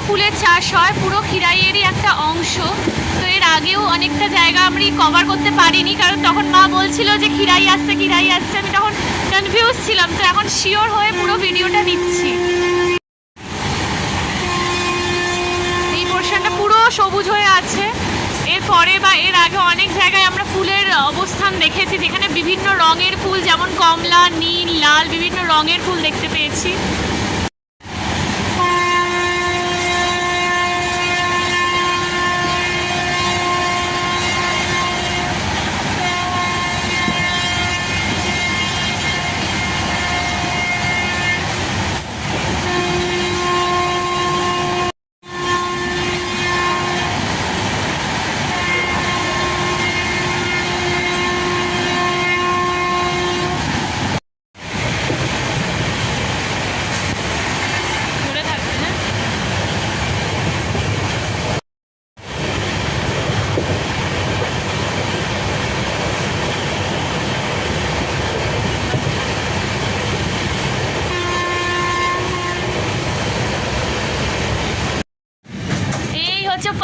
ফুলের চাষ হয়, পুরো খিরাইয়েরই একটা অংশ। তো এর আগেও অনেকটা জায়গা আমি কভার করতে পারিনি, কারণ তখন মা বলছিল যে খিরাই আসছে খিরাই আসছে, আমি তখন কনফিউজ ছিলাম। তো এখন শিওর হয়ে পুরো ভিডিওটা নিচ্ছি। এই পোর্শনটা পুরো সবুজ হয়ে আছে। এরপরে বা এর আগে অনেক জায়গায় আমরা ফুলের অবস্থান দেখেছি, যেখানে বিভিন্ন রঙের ফুল, যেমন কমলা, নীল, লাল, বিভিন্ন রঙের ফুল দেখতে পেয়েছি।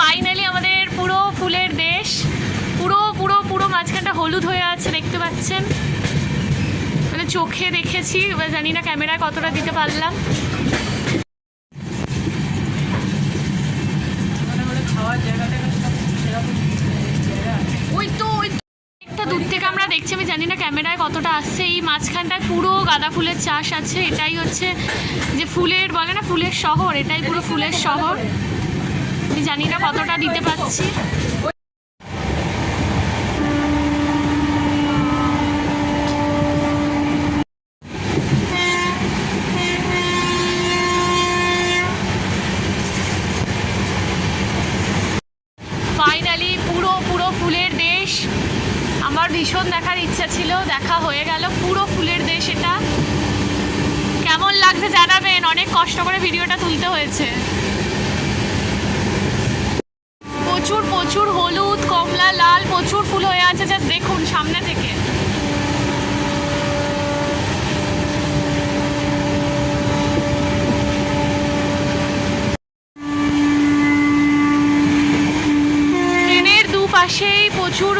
ফাইনালি আমাদের পুরো ফুলের দেশ, পুরো পুরো পুরো মাঝখানটা হলুদ হয়ে আছে, দেখতে পাচ্ছেন। মানে চোখে দেখেছি, জানি না ক্যামেরায় কতটা দিতে পারলাম। ওই তো একটা দূর থেকে আমরা দেখছি, আমি জানি না ক্যামেরায় কতটা আসছে। এই মাঝখানটায় পুরো গাঁদা ফুলের চাষ আছে। এটাই হচ্ছে যে ফুলের বলে না, ফুলের শহর, এটাই পুরো ফুলের শহর। আমি জানি না কতটা দিতে পারছি। ফাইনালি পুরো পুরো ফুলের দেশ। আমার ভীষণ দেখার ইচ্ছা ছিল, দেখা হয়ে গেল। পুরো ফুলের দেশ এটা। কেমন লাগছে জানাবেন, অনেক কষ্ট করে ভিডিওটা তুলতে হয়েছে। প্রচুর প্রচুর হলুদ, কমলা, লাল প্রচুর ফুল হয়ে আছে, জাস্ট দেখুন সামনে থেকে। ট্রেনের দুপাশেই প্রচুর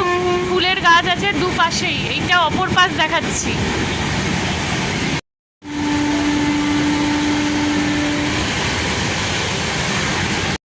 ফুলের গাছ আছে, দুপাশেই। এইটা অপর পাশ দেখাচ্ছি।